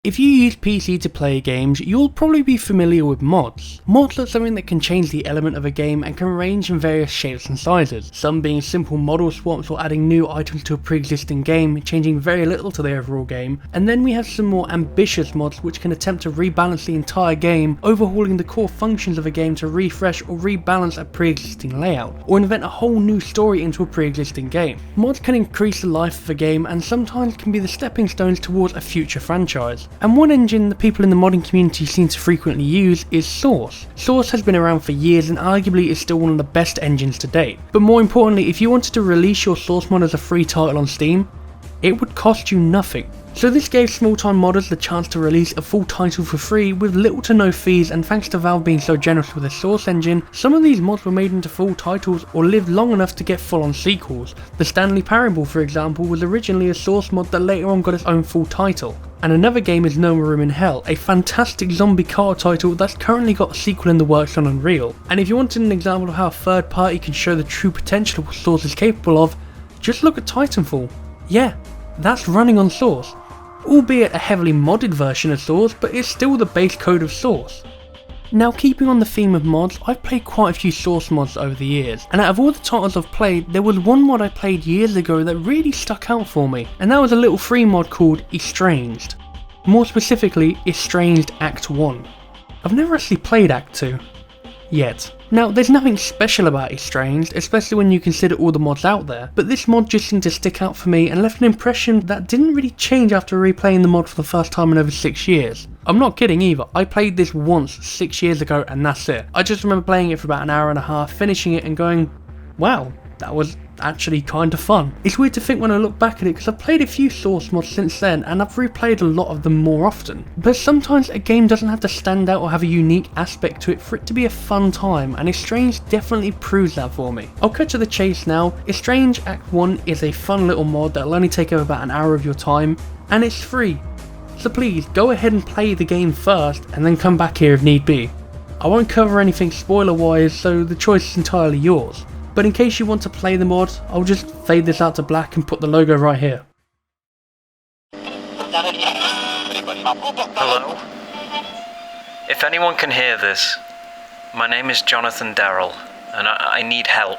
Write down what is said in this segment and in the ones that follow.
If you use PC to play games, you'll probably be familiar with mods. Mods are something that can change the element of a game and can range in various shapes and sizes, some being simple model swaps or adding new items to a pre-existing game, changing very little to the overall game, and then we have some more ambitious mods which can attempt to rebalance the entire game, overhauling the core functions of a game to refresh or rebalance a pre-existing layout, or invent a whole new story into a pre-existing game. Mods can increase the life of a game and sometimes can be the stepping stones towards a future franchise. And one engine that people in the modding community seem to frequently use is Source. Source has been around for years and arguably is still one of the best engines to date. But more importantly, if you wanted to release your Source mod as a free title on Steam, it would cost you nothing. So this gave small-time modders the chance to release a full title for free with little to no fees, and thanks to Valve being so generous with their Source engine, some of these mods were made into full titles or lived long enough to get full-on sequels. The Stanley Parable, for example, was originally a Source mod that later on got its own full title. And another game is No More Room in Hell, a fantastic zombie car title that's currently got a sequel in the works on Unreal. And if you wanted an example of how a third party can show the true potential of what Source is capable of, just look at Titanfall. Yeah, that's running on Source. Albeit a heavily modded version of Source, but it's still the base code of Source. Now, keeping on the theme of mods, I've played quite a few Source mods over the years, and out of all the titles I've played, there was one mod I played years ago that really stuck out for me, and that was a little free mod called Estranged. More specifically, Estranged Act 1. I've never actually played Act 2. Yet. Now, there's nothing special about Estranged, especially when you consider all the mods out there, but this mod just seemed to stick out for me and left an impression that didn't really change after replaying the mod for the first time in over 6 years. I'm not kidding either, I played this once 6 years ago and that's it. I just remember playing it for about an hour and a half, finishing it and going, wow, that was actually kind of fun. It's weird to think when I look back at it because I've played a few Source mods since then and I've replayed a lot of them more often. But sometimes a game doesn't have to stand out or have a unique aspect to it for it to be a fun time, and Estranged definitely proves that for me. I'll cut to the chase now. Estranged Act 1 is a fun little mod that'll only take up about an hour of your time, and it's free. So please, go ahead and play the game first and then come back here if need be. I won't cover anything spoiler wise, so the choice is entirely yours. But in case you want to play the mod, I'll just fade this out to black and put the logo right here. Hello? If anyone can hear this, my name is Jonathan Darrell, and I need help.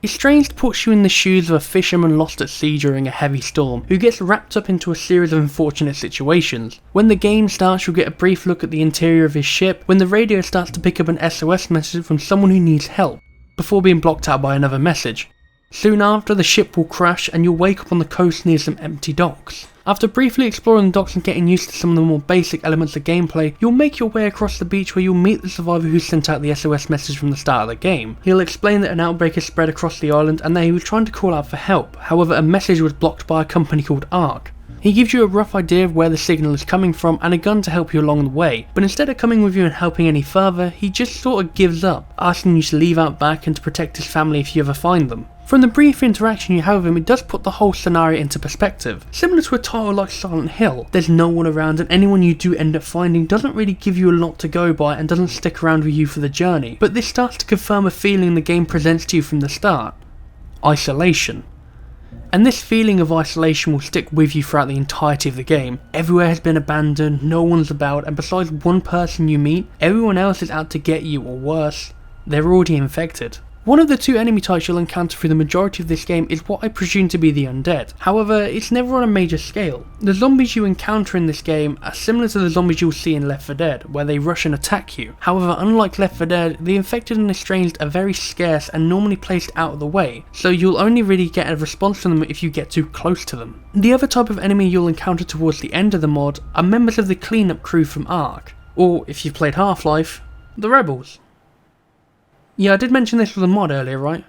Estranged puts you in the shoes of a fisherman lost at sea during a heavy storm, who gets wrapped up into a series of unfortunate situations. When the game starts, you'll get a brief look at the interior of his ship, when the radio starts to pick up an SOS message from someone who needs help, before being blocked out by another message. Soon after, the ship will crash and you'll wake up on the coast near some empty docks. After briefly exploring the docks and getting used to some of the more basic elements of gameplay, you'll make your way across the beach where you'll meet the survivor who sent out the SOS message from the start of the game. He'll explain that an outbreak has spread across the island and that he was trying to call out for help, however a message was blocked by a company called Ark. He gives you a rough idea of where the signal is coming from and a gun to help you along the way, but instead of coming with you and helping any further, he just sort of gives up, asking you to leave out back and to protect his family if you ever find them. From the brief interaction you have with him, it does put the whole scenario into perspective. Similar to a title like Silent Hill, there's no one around and anyone you do end up finding doesn't really give you a lot to go by and doesn't stick around with you for the journey, but this starts to confirm a feeling the game presents to you from the start: isolation. And this feeling of isolation will stick with you throughout the entirety of the game. Everywhere has been abandoned, no one's about, and besides one person you meet, everyone else is out to get you, or worse, they're already infected. One of the two enemy types you'll encounter through the majority of this game is what I presume to be the undead. However, it's never on a major scale. The zombies you encounter in this game are similar to the zombies you'll see in Left 4 Dead, where they rush and attack you. However, unlike Left 4 Dead, the infected and estranged are very scarce and normally placed out of the way, so you'll only really get a response from them if you get too close to them. The other type of enemy you'll encounter towards the end of the mod are members of the cleanup crew from Ark, or if you've played Half-Life, the Rebels. Yeah, I did mention this was a mod earlier, right?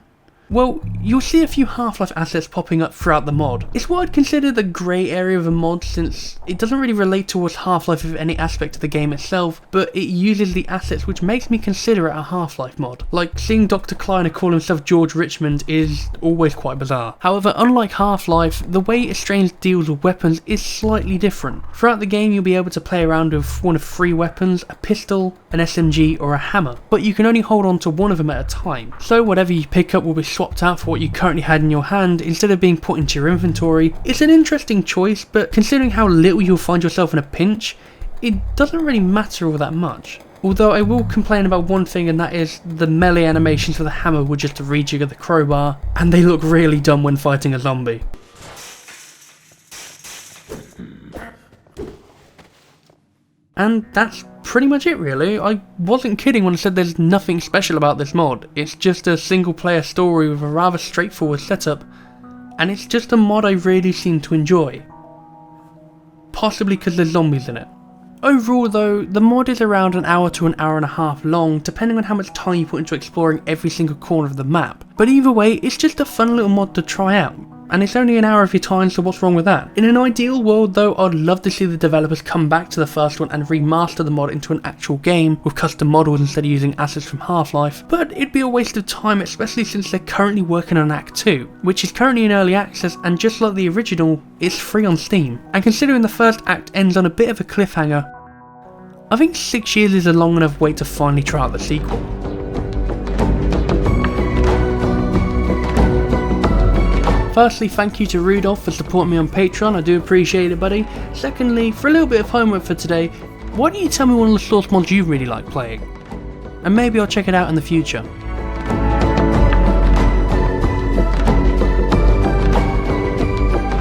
Well, you'll see a few Half-Life assets popping up throughout the mod. It's what I'd consider the grey area of a mod, since it doesn't really relate towards Half-Life with any aspect of the game itself, but it uses the assets, which makes me consider it a Half-Life mod. Like, seeing Dr. Kleiner call himself George Richmond is always quite bizarre. However, unlike Half-Life, the way Estranged deals with weapons is slightly different. Throughout the game, you'll be able to play around with one of 3 weapons: a pistol, an SMG, or a hammer, but you can only hold on to one of them at a time, so whatever you pick up will be swapped out for what you currently had in your hand instead of being put into your inventory, it's an interesting choice, but considering how little you'll find yourself in a pinch, it doesn't really matter all that much. Although I will complain about one thing, and that is the melee animations for the hammer were just a rejig of the crowbar, and they look really dumb when fighting a zombie. And that's pretty much it really. I wasn't kidding when I said there's nothing special about this mod. It's just a single player story with a rather straightforward setup, and it's just a mod I really seem to enjoy. Possibly because there's zombies in it. Overall though, the mod is around an hour to an hour and a half long, depending on how much time you put into exploring every single corner of the map. But either way, it's just a fun little mod to try out. And it's only an hour of your time, so what's wrong with that? In an ideal world though, I'd love to see the developers come back to the first one and remaster the mod into an actual game with custom models instead of using assets from Half-Life, but it'd be a waste of time, especially since they're currently working on Act 2, which is currently in early access, and just like the original, it's free on Steam. And considering the first act ends on a bit of a cliffhanger, I think 6 years is a long enough wait to finally try out the sequel. Firstly, thank you to Rudolph for supporting me on Patreon, I do appreciate it buddy. Secondly, for a little bit of homework for today, why don't you tell me one of the source mods you really like playing? And maybe I'll check it out in the future.